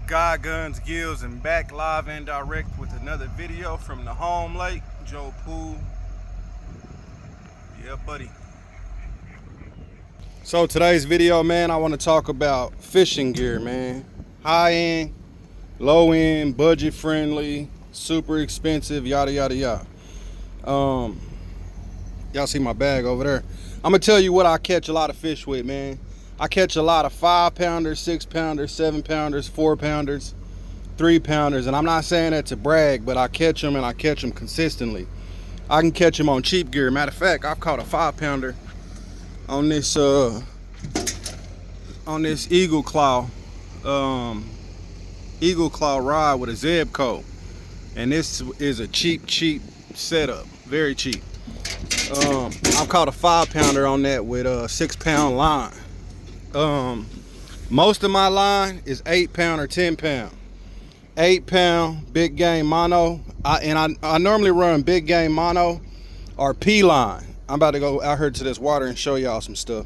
God Guns, Gills, and back live and direct with another video from the home lake, Joe Pool. Yeah, buddy. So today's video, man, I want to talk about fishing gear, man. High end, low end, budget friendly, super expensive, yada yada yada. Y'all see my bag over there. I'm gonna tell you what I catch a lot of fish with, man. I catch a lot of 5-pounders, 6-pounders, 7-pounders, 4-pounders, 3-pounders, and I'm not saying that to brag, but I catch them and I catch them consistently. I can catch them on cheap gear. Matter of fact, I've caught a 5-pounder on this Eagle Claw rod with a Zebco, and this is a cheap setup, very cheap. I've caught a 5-pounder on that with a 6-pound line. Most of my line is 8-pound or 10-pound. 8-pound big game mono. I normally run big game mono or P line. I'm about to go out here to this water and show y'all some stuff.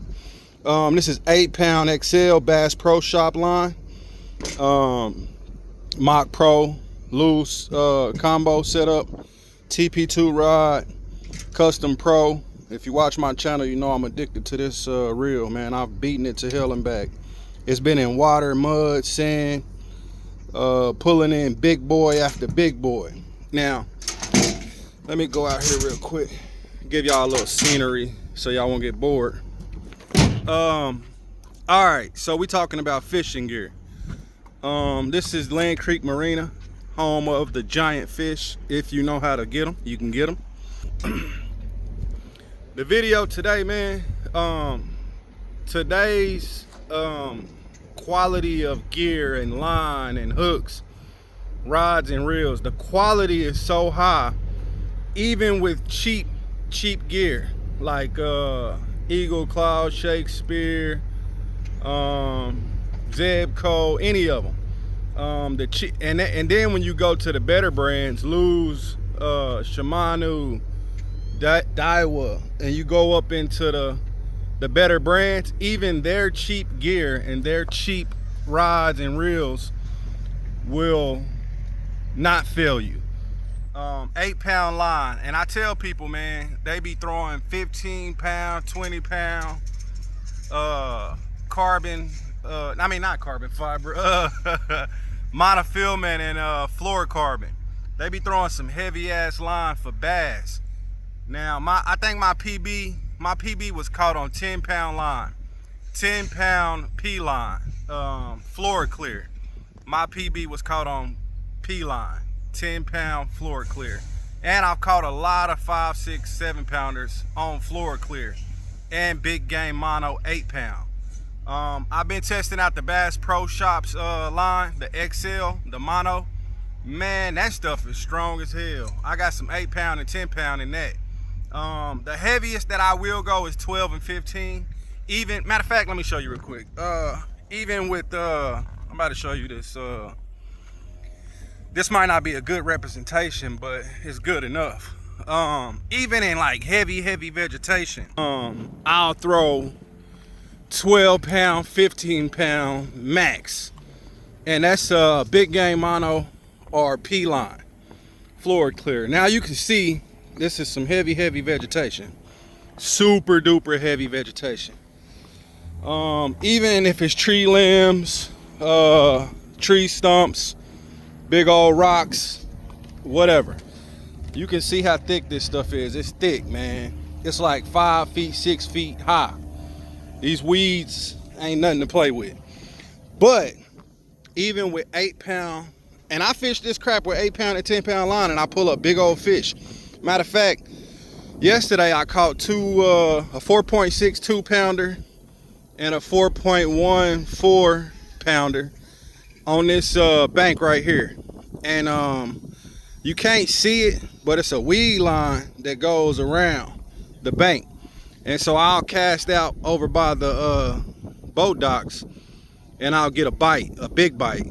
This is 8-pound XL Bass Pro Shop line. Mach Pro loose combo setup. TP2 rod, Custom Pro. If you watch my channel, you know I'm addicted to this reel, man. I've beaten it to hell and back. It's been in water, mud, sand, pulling in big boy after big boy. Now, let me go out here real quick, give y'all a little scenery so y'all won't get bored. All right, so we talking about fishing gear. This is Land Creek Marina, home of the giant fish. If you know how to get them, you can get them. The video today, man, today's quality of gear and line and hooks, rods and reels, the quality is so high, even with cheap gear like Eagle Claw, Shakespeare, Zebco, any of them. And then when you go to the better brands, Lew's, Shimano, Daiwa, and you go up into the better brands, even their cheap gear and their cheap rods and reels will not fail you. 8-pound line, and I tell people, man, they be throwing 15-pound, 20-pound carbon, I mean not carbon fiber, monofilament and fluorocarbon. They be throwing some heavy ass line for bass. Now, I think my PB was caught on 10-pound line, 10-pound P line, Fluoroclear. My PB was caught on P line, 10-pound Fluoroclear. And I've caught a lot of 5, 6, 7-pounders on Fluoroclear and big game mono 8-pound. I've been testing out the Bass Pro Shops line, the XL, the mono. Man, that stuff is strong as hell. I got some 8-pound and 10-pound in that. The heaviest that I will go is 12 and 15. Even, matter of fact, let me show you real quick. Even with, I'm about to show you this. This might not be a good representation, but it's good enough. Even in like heavy vegetation, I'll throw 12-pound, 15-pound max. And that's big game mono or P line, Fluoroclear. Now you can see, this is some heavy vegetation, super duper heavy vegetation. Even if it's tree limbs, tree stumps, big old rocks, whatever, you can see how thick this stuff is. It's thick, man. It's like 5 feet, 6 feet high. These weeds ain't nothing to play with. But even with 8-pound, and I fish this crap with 8-pound and 10-pound line, and I pull up big old fish. Matter of fact, yesterday I caught a 4.6 2-pounder and a 4.1 4-pounder on this bank right here. And you can't see it, but it's a weed line that goes around the bank. And so I'll cast out over by the boat docks, and I'll get a bite, a big bite.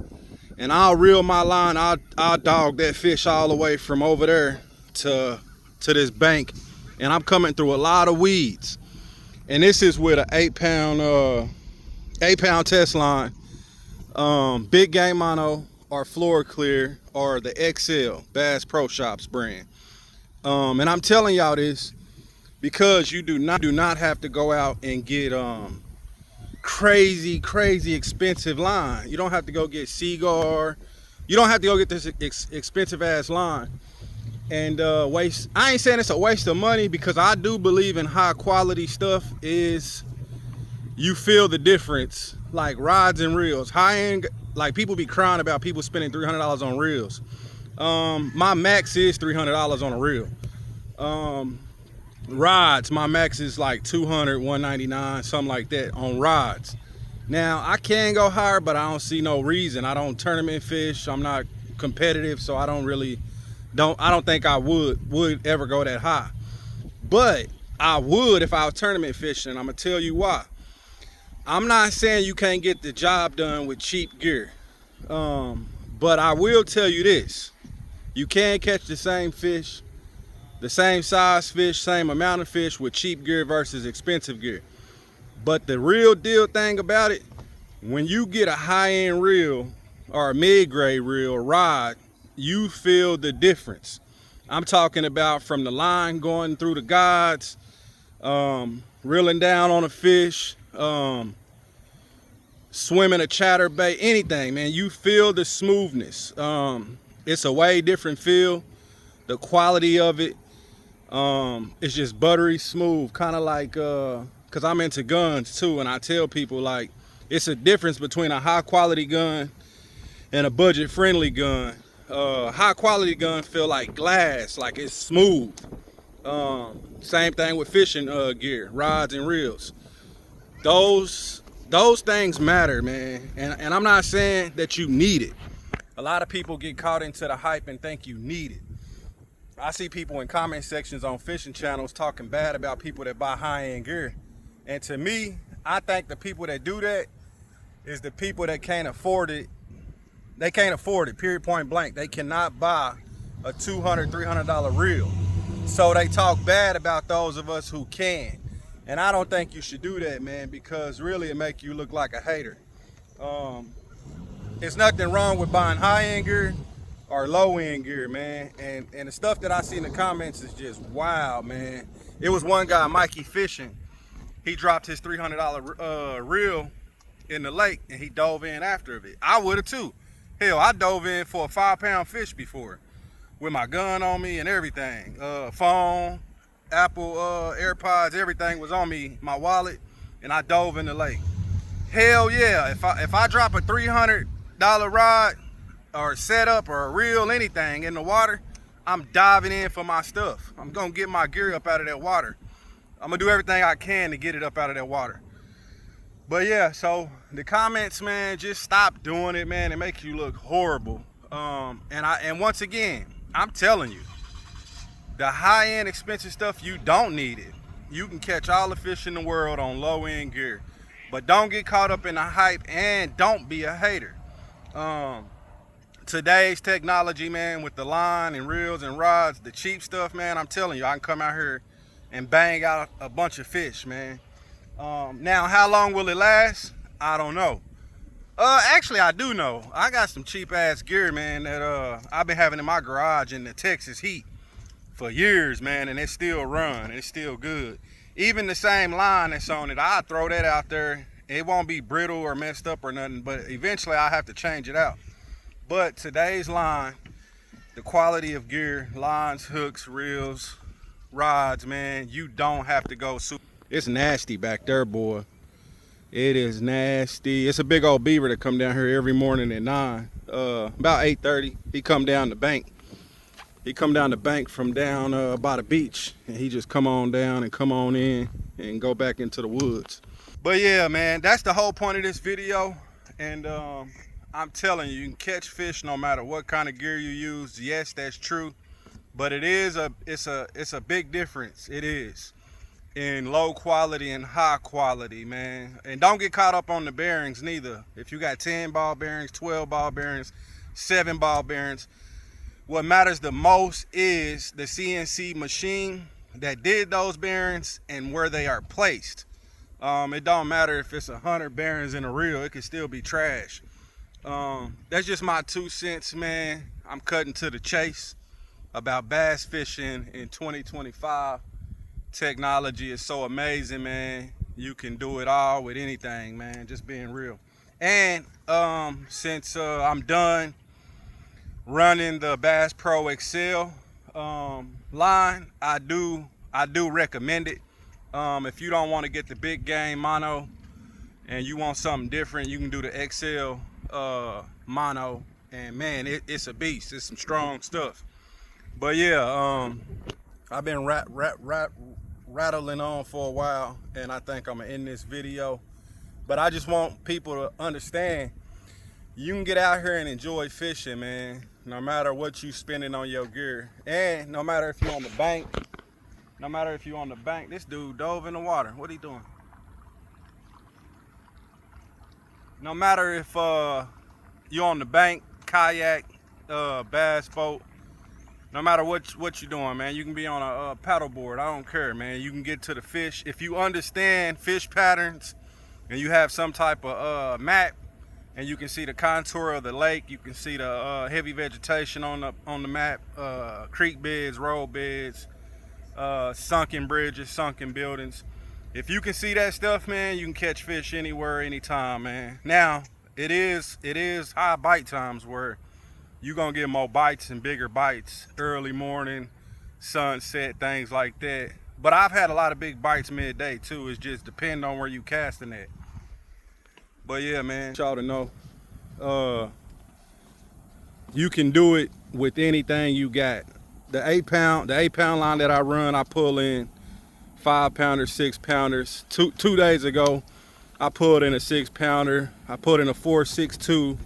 And I'll reel my line, I'll dog that fish all the way from over there to this bank, and I'm coming through a lot of weeds. And this is with an 8-pound test line, Big Game Mono or Floor Clear or the XL Bass Pro Shops brand. And I'm telling y'all this because you do not have to go out and get crazy expensive line. You don't have to go get Seaguar. You don't have to go get this expensive ass line and waste. I ain't saying it's a waste of money, because I do believe in high quality stuff. Is you feel the difference, like rods and reels, high end. Like, people be crying about people spending $300 on reels. My max is $300 on a reel. Rods, my max is like $200, $199, something like that on rods. Now I can go higher, but I don't see no reason. I don't tournament fish. I'm not competitive, so I don't think I would ever go that high. But I would if I was tournament fishing. I'm gonna tell you why. I'm not saying you can't get the job done with cheap gear, but I will tell you this: you can catch the same fish, the same size fish, same amount of fish with cheap gear versus expensive gear. But the real deal thing about it, when you get a high-end reel or a mid-grade reel rod, you feel the difference. I'm talking about from the line going through the guides, reeling down on a fish, swimming a chatterbait, anything, man. You feel the smoothness. It's a way different feel. The quality of it, it's just buttery smooth, kind of like, because I'm into guns too, and I tell people, like, it's a difference between a high quality gun and a budget friendly gun. High quality gun feel like glass, like it's smooth. Same thing with fishing gear, rods and reels. Those things matter, man. And I'm not saying that you need it. A lot of people get caught into the hype and think you need it. I see people in comment sections on fishing channels talking bad about people that buy high-end gear. And to me, I think the people that do that is the people that can't afford it. They can't afford it, period, point blank. They cannot buy a $200, $300 reel. So they talk bad about those of us who can. And I don't think you should do that, man, because really it make you look like a hater. There's nothing wrong with buying high-end gear or low-end gear, man. And the stuff that I see in the comments is just wild, man. It was one guy, Mikey Fishing. He dropped his $300 reel in the lake and he dove in after it. I would have too. Hell, I dove in for a 5-pound fish before with my gun on me and everything. Phone, Apple AirPods, everything was on me, my wallet, and I dove in the lake. Hell yeah, if I drop a $300 rod or setup or a reel, anything in the water, I'm diving in for my stuff. I'm gonna get my gear up out of that water. I'm gonna do everything I can to get it up out of that water. But yeah, so the comments, man, just stop doing it, man. It makes you look horrible. And once again, I'm telling you, the high-end expensive stuff, you don't need it. You can catch all the fish in the world on low-end gear, but don't get caught up in the hype and don't be a hater. Today's technology, man, with the line and reels and rods, the cheap stuff, man, I'm telling you, I can come out here and bang out a bunch of fish, man. Now, how long will it last? I don't know. Actually, I do know. I got some cheap ass gear, man, that I've been having in my garage in the Texas heat for years, man, and it still run. It's still good. Even the same line that's on it, I throw that out there. It won't be brittle or messed up or nothing, but eventually I have to change it out. But today's line, the quality of gear, lines, hooks, reels, rods, man, you don't have to go super. It's nasty back there, boy. It is nasty. It's a big old beaver that come down here every morning at 9. About 8:30, he come down the bank. He come down the bank from down by the beach, and he just come on down and come on in and go back into the woods. But yeah, man, that's the whole point of this video. And I'm telling you, you can catch fish no matter what kind of gear you use. Yes, that's true. But it's a big difference. It is. In low quality and high quality, man. And don't get caught up on the bearings neither. If you got 10 ball bearings, 12 ball bearings, 7 ball bearings, what matters the most is the CNC machine that did those bearings and where they are placed. It don't matter if it's 100 bearings in a reel, it can still be trash. That's just my 2 cents, man. I'm cutting to the chase about bass fishing in 2025. Technology is so amazing, man. You can do it all with anything, man. Just being real. And since I'm done running the Bass Pro Excel line, I do recommend it. If you don't want to get the big game mono and you want something different, you can do the XL mono, and man, it's a beast. It's some strong stuff. But yeah, I've been rattling on for a while, and I think I'm gonna end this video. But I just want people to understand, you can get out here and enjoy fishing, man, no matter what you spending on your gear. And no matter if you're on the bank, this dude dove in the water. What are you doing? No matter if you're on the bank, kayak, bass boat, no matter what you're doing, man, you can be on a paddle board. I don't care, man. You can get to the fish. If you understand fish patterns and you have some type of map, and you can see the contour of the lake, you can see the heavy vegetation on the map, creek beds, road beds, sunken bridges, sunken buildings. If you can see that stuff, man, you can catch fish anywhere, anytime, man. Now, it is high bite times where you're gonna get more bites and bigger bites early morning, sunset, things like that. But I've had a lot of big bites midday too. It's just depending on where you casting at. But yeah, man, y'all to know, you can do it with anything you got. The 8-pound line that I run, I pull in 5-pounders, 6-pounders. Two days ago, I pulled in a 6-pounder. I put in a 4.62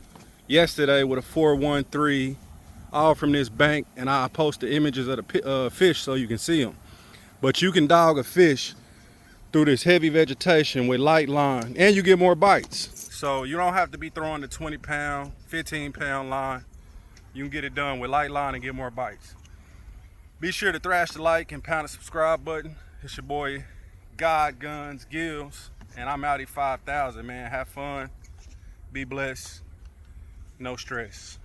yesterday with a 4.13, all from this bank, and I posted images of the fish so you can see them. But you can dog a fish through this heavy vegetation with light line, and you get more bites. So you don't have to be throwing the 20-pound, 15-pound line. You can get it done with light line and get more bites. Be sure to thrash the like and pound the subscribe button. It's your boy God Guns Gills, and I'm out at 5,000, man. Have fun, be blessed, no stress.